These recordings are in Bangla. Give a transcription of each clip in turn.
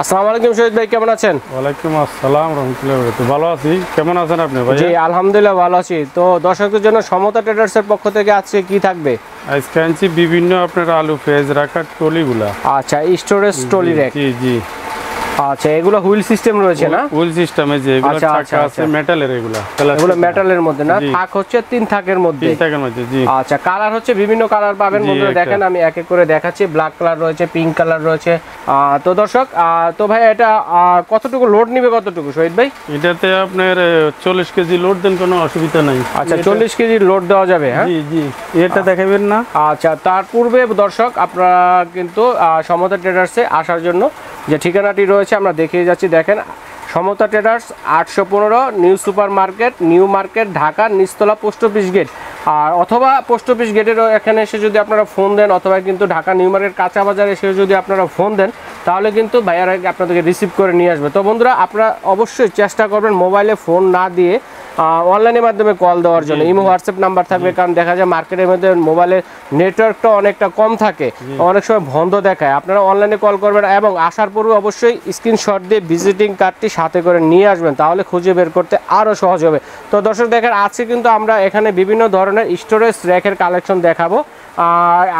আসসালামু আলাইকুম শহীদ ভাই, কেমন আছেন? ওয়ালাইকুম আসসালাম রাহমাতুল্লাহি ওয়া বারাকাতুহু। ভালো আছি, কেমন আছেন আপনি ভাই? জি আলহামদুলিল্লাহ ভালো আছি। তো দর্শকদের জন্য সমতা ট্রেডার্সের পক্ষ থেকে আজকে কি থাকবে? আজকে আনছি বিভিন্ন আপনার আলু ফেজ রাখা ট্রলিগুলা। আচ্ছা, স্টোরেজ ট্রলি র‍্যাক। জি জি। আচ্ছা, এগুলো হুইল সিস্টেম রয়েছে না? হুইল সিস্টেমে যে এগুলো চাকা আছে মেটালের, এগুলো মেটালের মধ্যে না? থাক হচ্ছে 3 থাকের মধ্যে। 3 থাকের মধ্যে, জি। আচ্ছা, কালার হচ্ছে বিভিন্ন কালার পাবেন বন্ধুরা, দেখেন আমি এক এক করে দেখাচ্ছি। ব্ল্যাক কালার রয়েছে, পিঙ্ক কালার রয়েছে। তো দর্শক, তো ভাই এটা কতটুকু লোড নিবে, কতটুকু শহীদ ভাই? এটাতে আপনার 40 কেজি লোড দেন, কোনো অসুবিধা নাই। আচ্ছা, 40 কেজি লোড দেওয়া যাবে? হ্যাঁ জি জি। এটা দেখাবেন না? আচ্ছা, তার পূর্বে দর্শক আপনারা কিন্তু সমতা ট্রেডার্সে আসার জন্য যে ঠিকানাটি রয়েছে আমরা দেখিয়ে যাচ্ছি। দেখেন, Samata Traders 815 New Super Market, New Market, Dhaka, নিচতলা, পোস্ট অফিস গেট। আর অথবা পোস্ট অফিস গেটেরও এখানে এসে যদি আপনারা ফোন দেন, অথবা কিন্তু ঢাকা নিউ মার্কেট কাঁচা বাজারে এসে যদি আপনারা ফোন দেন, তাহলে কিন্তু ভাইয়ারা আপনাদেরকে রিসিভ করে নিয়ে আসবে। তো বন্ধুরা, আপনারা অবশ্যই চেষ্টা করবেন মোবাইলে ফোন না দিয়ে অনলাইনের মাধ্যমে কল দেওয়ার জন্য। ইমো হোয়াটসঅ্যাপ নাম্বার থাকবে, কারণ দেখা যায় মার্কেটের মধ্যে মোবাইলের নেটওয়ার্কটা অনেকটা কম থাকে, অনেক সময় বন্ধ দেখায়। আপনারা অনলাইনে কল করবেন এবং আসার পূর্বে অবশ্যই স্ক্রিনশট দিয়ে ভিজিটিং কার্ডটি সাথে করে নিয়ে আসবেন, তাহলে খুঁজে বের করতে আরও সহজ হবে। তো দর্শক দেখেন, আজকে কিন্তু আমরা এখানে বিভিন্ন ধরনের স্টোরেজ র্যাকের কালেকশন দেখাবো,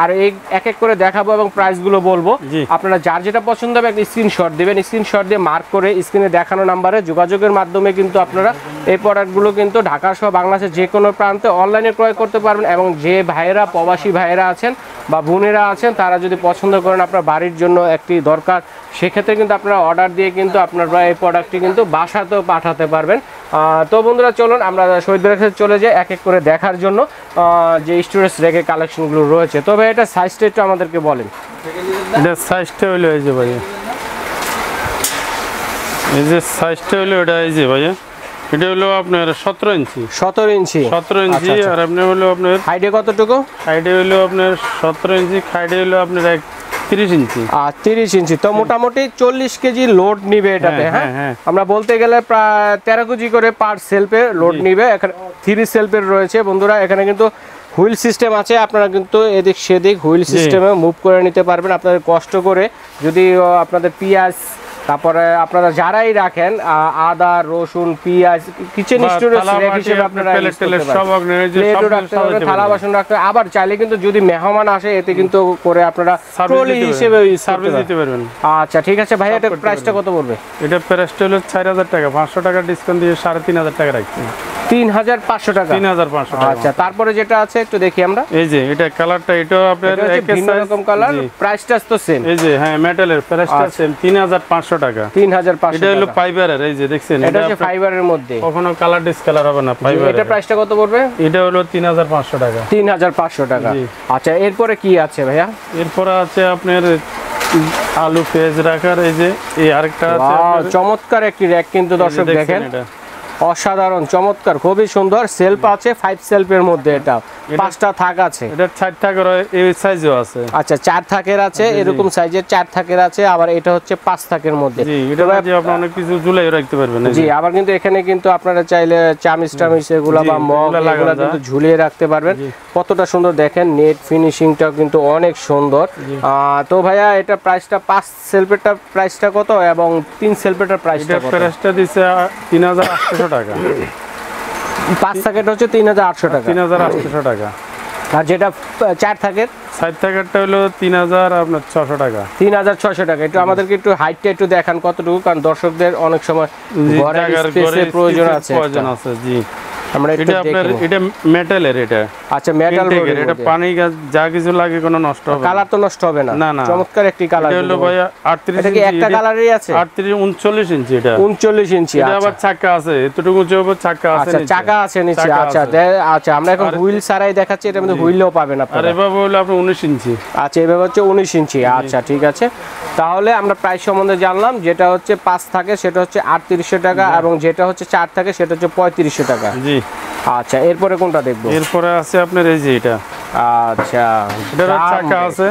আর এই এক এক করে দেখাবো এবং প্রাইসগুলো বলবো। আপনারা যার যেটা পছন্দ হবে একটা স্ক্রিনশট দেবেন, স্ক্রিনশট দিয়ে মার্ক করে স্ক্রিনে দেখানো নাম্বারে যোগাযোগের মাধ্যমে কিন্তু আপনারা এই প্রোডাক্টগুলো কিন্তু ঢাকা সহ বাংলাদেশের যে কোনো প্রান্তে অনলাইনে ক্রয় করতে পারবেন। এবং যে ভাইয়েরা প্রবাসী ভাইয়েরা আছেন বা বোনেরা আছেন, তারা যদি পছন্দ করেন আপনার বাড়ির জন্য একটি দরকার, সেক্ষেত্রে কিন্তু আপনারা অর্ডার দিয়ে কিন্তু আপনারা এই প্রোডাক্টটি কিন্তু বাসাতেও পাঠাতে পারবেন। তো বন্ধুরা, চলুন আমরা শহীদ ভাইয়ের কাছে চলে যাই এক এক করে দেখার জন্য যে স্টোরেজ র্যাকের কালেকশনগুলো রয়েছে। তবে এটা সাইজটা একটু আমাদেরকে বলেন। এটা সাইজটা হলো এই যে ভাইয়া, এই যে সাইজটা হলো এটা, এই যে ভাইয়া এটা হলো আপনার 17 ইঞ্চি। 17 ইঞ্চি। 17 ইঞ্চি। আর আপনি হলো আপনার হাইটে কতটুকু? হাইটে হলো আপনার 17 ইঞ্চি, হাইটে হলো আপনার 30 ইঞ্চি। 30 ইঞ্চি। তো মোটামুটি 40 কেজি লোড নিবে এটাতে। হ্যাঁ, আমরা বলতে গেলে প্রায় 13 কেজি করে পার সেলফে লোড নিবে। এখানে 3 সেলফের রয়েছে বন্ধুরা। এখানে কিন্তু হুইল সিস্টেম আছে, আপনারা কিন্তু এদিক সেদিক হুইল সিস্টেমে মুভ করে নিতে পারবেন। আপনাদের কষ্ট করে যদি আপনাদের পেঁয়াজ, তারপরে আপনারা যারাই রাখেন আদা, রসুন, পেঁয়াজ, কিচেন স্টোরেজ র্যাক হিসেবে আপনারা থালা বাসন রাখতে, আবার চাইলে কিন্তু যদি মেহমান আসে এতে কিন্তু করে আপনারা ট্রলি হিসেবে সার্ভিস দিতে পারবেন। আচ্ছা ঠিক আছে ভাই, এটা প্রাইসটা কত পড়বে? এটা প্রাইসটা হলো 4000 টাকা, 500 টাকা ডিসকাউন্ট দিয়ে 3500 টাকা রাখছি। 3500 টাকা। 3500 টাকা। আচ্ছা, তারপরে যেটা আছে একটু দেখি আমরা। এই যে এটা কালারটা, এটাও আপনার ভিন্ন রকম কালার, প্রাইসটা তো সেম। এই যে হ্যাঁ, মেটালের প্রাইসটা সেম, 3500 টাকা। 3500। এটা হলো ফাইবারের, এই যে দেখছেন এটা হচ্ছে ফাইবারের মধ্যে, কখনো কালার ডিসকালার হবে না ফাইবার। এটা প্রাইসটা কত পড়বে? এটা হলো 3500 টাকা। 3500 টাকা। আচ্ছা, এরপরে কি আছে ভাইয়া? এরপরে আছে আপনার আলু পেঁয়াজ রাখার, এই যে এই আরেকটা আছে চমৎকার একটি র‍্যাক কিন্তু দর্শক দেখেন, অসাধারণ চমৎকার, খুবই সুন্দর। সেলফ আছে 5 সেলফের মধ্যে, এটা 5টা থাক আছে। এটা 4 থাকের এই সাইজও আছে। আচ্ছা, 4 থাকের আছে, এরকম সাইজের 4 থাকের আছে। আবার এটা হচ্ছে 5 থাকের মধ্যে। জি, এটা যে আপনি অনেক কিছু ঝুলাই রাখতে পারবেন। জি, আবার কিন্তু এখানে কিন্তু আপনারা চাইলে চামিচ টামিচ এগুলা বা মগ এগুলা কিন্তু ঝুলিয়ে রাখতে পারবেন। কতটা সুন্দর দেখেন, নেট ফিনিশিংটাও কিন্তু অনেক সুন্দর। তো ভাইয়া, এটা প্রাইসটা 5 সেলফেরটা প্রাইসটা কত এবং 3 সেলফেরটার প্রাইসটা কত? প্রাইসটা দিছে 3800 টাকা। 5 থাকের হচ্ছে 3800 টাকা। 3800 টাকা। আর যেটা 4 থাকের, 4 থাকেরটা হলো 3600 টাকা। 3600 টাকা। একটু আমাদেরকে একটু হাইটটা একটু দেখান কতটুকু, কারণ দর্শকদের অনেক সময় ঘরের স্পেসের প্রয়োজন আছে। জি, আমরা এটা আপনার এটা মেটালের, এটা আচ্ছা মেটাল বডি, এটা পানি যা কিছু লাগে কোনো নষ্ট হবে না। কালার তো নষ্ট হবে না? না। চমৎকার একটি কালার। এটা হলো ভাই 38 এটা কি একটা কালারই আছে? 39 ইঞ্চি। এটা 39 ইঞ্চি। এটা আবার চাকা আছে, এতটুকু উঁচু হবে, চাকা আছে। আচ্ছা, চাকা আছে নিচে। আচ্ছা আচ্ছা, আমরা এখন হুইল ছাড়াই দেখাচ্ছি, এটার মধ্যে হুইলও পাবেন আপনারা। আর এভাবে হলো আপনি 19 ইঞ্চি। আচ্ছা, এভাবে হচ্ছে 19 ইঞ্চি। আচ্ছা ঠিক আছে, তাহলে আমরা প্রাইস সম্বন্ধে জানলাম। যেটা হচ্ছে 5 থাকে সেটা হচ্ছে 3800 টাকা, এবং যেটা হচ্ছে 4 থাকে সেটা হচ্ছে 3500 টাকা। জি। আচ্ছা, এরপরে কোনটা দেখবো? এরপরে আছে আপনার এই যে এটা। আচ্ছা, এটার চাকা আছে।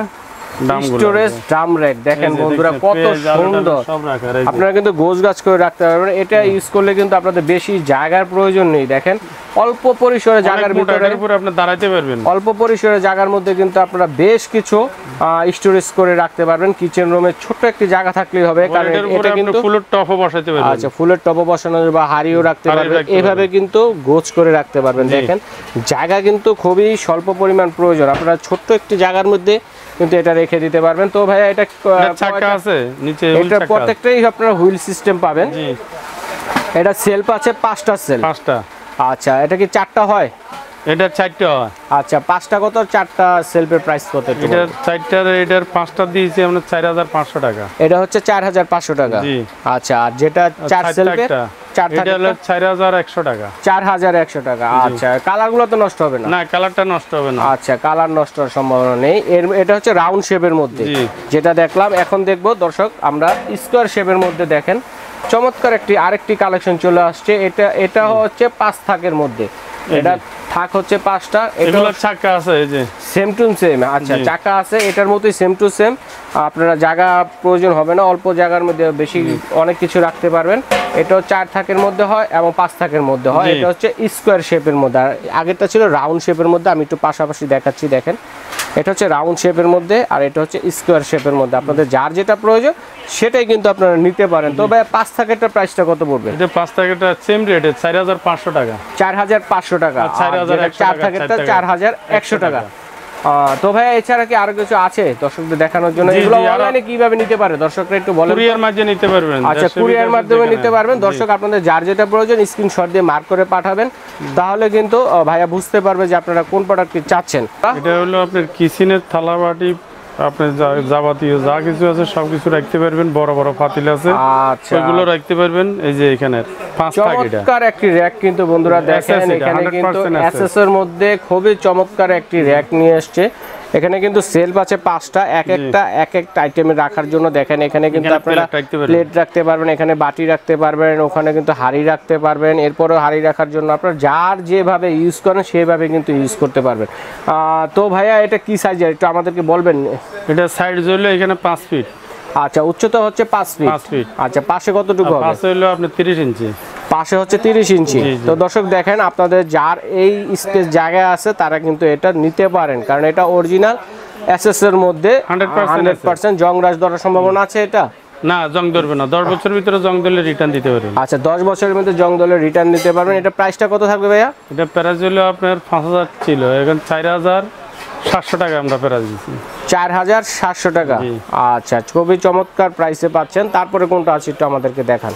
স্টোরেজ ড্রাম র্যাক দেখেন বন্ধুরা কত সুন্দর। আপনারা কিন্তু গোছগাছ করে রাখতে পারবেন। এটা ইউজ করলে কিন্তু আপনাদের বেশি জায়গার প্রয়োজন নেই। দেখেন অল্প পরিসরে জায়গার ভিতরে আপনি দাঁড়াতে পারবেন, অল্প পরিসরে জায়গার মধ্যে কিন্তু আপনারা বেশ কিছু স্টোরেজ করে রাখতে পারবেন। কিচেন রুমে ছোট একটি জায়গা থাকলেই হবে, কারণ এটা কিন্তু ফুলের টপও বসাতে পারবেন। আচ্ছা, ফুলের টপও বসানো বা হাড়িও রাখতে পারবেন, এভাবে কিন্তু গোছ করে রাখতে পারবেন। দেখেন জায়গা কিন্তু খুবই স্বল্প পরিমাণ প্রয়োজন, আপনারা ছোট্ট একটি জায়গার মধ্যে কিন্তু এটা রেখে দিতে পারবেন। তো ভাইয়া এটা চাকা আছে নিচে, এটা প্রত্যেকটাই আপনারা হুইল সিস্টেম পাবেন। এটা সেলফ আছে 5টা সেলফ। 5টা। আচ্ছা, এটা কি 4টা হয়? এটা 4টা হয়। আচ্ছা, 5টা কত, 4টা সেলফের প্রাইস কত? এটা 4টার, এটার 5টা দিয়েছি আমরা 4500 টাকা। এটা হচ্ছে 4500 টাকা। জি। আচ্ছা, আর যেটা 4 সেলফের 4 এটা হলো 4100 টাকা। 4100 টাকা। আচ্ছা, কালারগুলো তো নষ্ট হবে না? না, কালারটা নষ্ট হবে না। আচ্ছা, কালার নষ্ট হওয়ার সম্ভাবনা নেই। এটা হচ্ছে রাউন্ড শেপের মধ্যে যেটা দেখলাম। এখন দেখবো দর্শক আমরা স্কয়ার শেপের মধ্যে। দেখেন চমৎকার আরেকটি কালেকশন চলে আসছে। এটা হচ্ছে 5 থাকের মধ্যে। এটা থাক হচ্ছে 5টা। এগুলো চাকা আছে, এই যে সেম টু সেম। আচ্ছা, চাকা আছে এটার মতোই সেম টু সেম। আপনারা জায়গা প্রয়োজন হবে না, অল্প জায়গার মধ্যে বেশি অনেক কিছু রাখতে পারবেন। এটাও 4 থাকের মধ্যে হয় এবং 5 থাকের মধ্যে হয়। এটা হচ্ছে স্কোয়ার শেপের মধ্যে, আর আগেরটা ছিল রাউন্ড শেপের মধ্যে। আমি একটু পাশাপাশি দেখাচ্ছি। দেখেন এটা হচ্ছে রাউন্ড শেপের মধ্যে আর এটা হচ্ছে স্কোয়ার শেপের মধ্যে। আপনাদের যার যেটা প্রয়োজন সেটাই কিন্তু আপনারা নিতে পারেন। তো ভাই 5 থাকেরটা প্রাইসটা কত পড়বে? এটা 5 থাকেরটা সেম রেটে 4500 টাকা। 4500 টাকা। 4 থাকেরটা 4100 টাকা। তো ভাই এছাড়া কি আরো কিছু আছে দর্শকদের দেখানোর জন্য? এগুলো অনলাইনে কিভাবে নিতে পারে দর্শকরা একটু বলেন। কুরিয়ার মাধ্যমে নিতে পারবেন। আচ্ছা, কুরিয়ার মাধ্যমে নিতে পারবেন। দর্শক আপনাদের যার যেটা প্রয়োজন স্ক্রিনশট দিয়ে মার্ক করে পাঠাবেন, তাহলে কিন্তু ভাইয়া বুঝতে পারবে যে আপনারা কোন প্রোডাক্টটি চাচ্ছেন। এটা হলো আপনার কিচেনের থালা বাটি, আপনার যাবতীয় যা কিছু আছে সবকিছু রাখতে পারবেন। বড় বড় পাতিল আছে, আচ্ছা, ওইগুলো রাখতে পারবেন। এই যে এখানে 5 থাক। এটা চমৎকার একটি র‍্যাক কিন্তু বন্ধুরা দেখেন। এখানে কিন্তু এসএস এর মধ্যে খুবই চমৎকার একটি র‍্যাক নিয়ে আসছে। এখানে কিন্তু সেলফ আছে 5টা, এক একটা আইটেমে রাখার জন্য। দেখেন এখানে কিন্তু আপনারা প্লেট রাখতে পারবেন, এখানে বাটি রাখতে পারবেন, ওখানে কিন্তু হাঁড়ি রাখতে পারবেন। এরপরও হাঁড়ি রাখার জন্য আপনারা যার যেভাবে ইউজ করেন সেভাবে কিন্তু ইউজ করতে পারবেন। তো ভাইয়া এটা কি সাইজের একটু আমাদেরকে বলবেন? এটা সাইড হলো এখানে 5 ফিট। আচ্ছা, উচ্চতা হচ্ছে 5 ফিট। আচ্ছা, পাশে কতটুকু হবে? পাশে হলো আপনার 30 ইঞ্চি। পাশে হচ্ছে 30 ইঞ্চি। তো দর্শক দেখেন আপনাদের যার এই স্পেস জায়গা আছে তারা কিন্তু এটা নিতে পারেন, কারণ এটা অরিজিনাল এসএস এর মধ্যে 100% জং রাজ ধরার সম্ভাবনা আছে। এটা না, জং ধরবে না। 10 বছরের ভিতরে জং ধরলে রিটার্ন দিতে পারবেন। আচ্ছা, 10 বছরের মধ্যে জং ধরলে রিটার্ন দিতে পারবেন। এটা প্রাইসটা কত থাকবে ভাইয়া? এটা প্রাইস হলো আপনার 5000 ছিল, এখন 4700 টাকা আমরা প্রাইস দিচ্ছি। 4700 টাকা। আচ্ছা, খুবই চমৎকার প্রাইসে পাচ্ছেন। তারপরে কোনটা আছে একটু আমাদেরকে দেখান।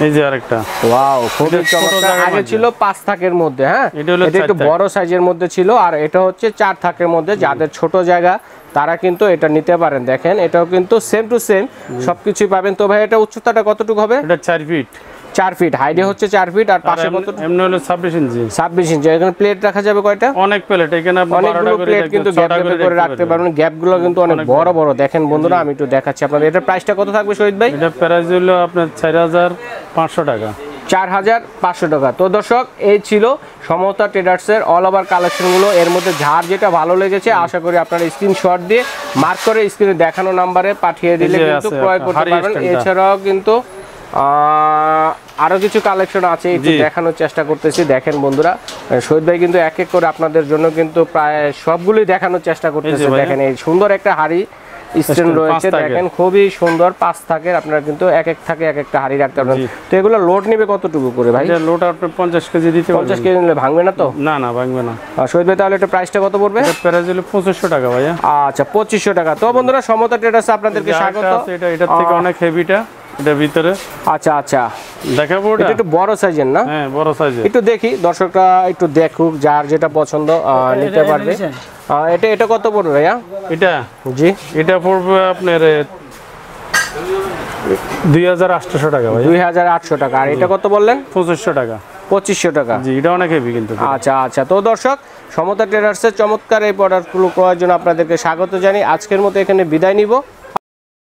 এই যে আরেকটা, ওয়াও, খুবই চমৎকার। আগে ছিল 5 থাকের মধ্যে। হ্যাঁ, এটা একটু বড় সাইজের মধ্যে ছিল, আর এটা হচ্ছে 4 থাকের মধ্যে। যাদের ছোট জায়গা তারা কিন্তু এটা নিতে পারেন। দেখেন এটাও কিন্তু সেম টু সেম সবকিছুই পাবেন। তো ভাই এটা উচ্চতাটা কতটুকু হবে? এটা 4 ফিট। 4 ফিট, হাইটে হচ্ছে 4 ফিট, আর পাশে কত? এমনি হলো 26 ইঞ্চি। 26 ইঞ্চি। এখানে প্লেট রাখা যাবে কয়টা? অনেক প্লেট। এখানে আপনি 12টা করে প্লেট কিন্তু গ্যাপ করে রাখতে পারবেন। গ্যাপগুলো কিন্তু অনেক বড় বড়। দেখেন বন্ধুরা আমি একটু দেখাচ্ছি আপনাদের। এটার প্রাইসটা কত থাকবে শহীদ ভাই? এটা প্রাইস হলো আপনার 4500 টাকা। 4500 টাকা। তো দর্শক এই ছিল সমতা ট্রেডার্সের অল ওভার কালেকশনগুলো। এর মধ্যে যার যেটা ভালো লেগেছে আশা করি আপনারা স্ক্রিনশট দিয়ে মার্ক করে স্ক্রিনে দেখানো নাম্বারে পাঠিয়ে দিলে কিন্তু ক্রয় করতে পারবেন। এছাড়াও কিন্তু আরো কিছু কালেকশন আছে, একটু দেখানোর চেষ্টা করতেছি। দেখেন বন্ধুরা, শহীদ ভাই কিন্তু এক এক করে আপনাদের জন্য কিন্তু প্রায় সবগুলোই দেখানোর চেষ্টা করতেছে। দেখেন এই সুন্দর একটা হাড়ি স্ট্যান্ড রয়েছে, দেখেন খুবই সুন্দর 5 থাকের। আপনারা কিন্তু এক একটা হাড়ি রাখতে পারবেন। তো এগুলো লোড নেবে কতটুকু করে ভাই? এটা লোড আপনি 50 কেজি দিতে পারবেন। 50 কেজি নিলে ভাঙবে না তো? না না, ভাঙবে না। শহীদ ভাই তাহলে এটা প্রাইসটা কত পড়বে? এটা প্রাইস হলো 2500 টাকা ভাইয়া। আচ্ছা, 2500 টাকা। তো বন্ধুরা সমতা ট্রেডার্সে আপনাদেরকে স্বাগত। এটা থেকে অনেক হেভিটা, এটা ভিতরে। আচ্ছা আচ্ছা, দেখাবো। এটা একটু বড় সাইজের না? হ্যাঁ, বড় সাইজের। একটু দেখি, দর্শকরা একটু দেখুক, যার যেটা পছন্দ নিতে পারবে। এটা কত পড়বে ভাইয়া? এটা জি, এটা পড়বে আপনার 2800 টাকা ভাই। 2800 টাকা। আর এটা কত বললেন? 2500 টাকা। 2500 টাকা। জি, এটা অনেক হেভি কিন্তু। আচ্ছা আচ্ছা। তো দর্শক সমতা ট্রেডার্সের চমৎকার এই প্রোডাক্টগুলো ক্রয়ের জন্য আপনাদেরকে স্বাগত জানি। আজকের মতো এখানে বিদায় নিব।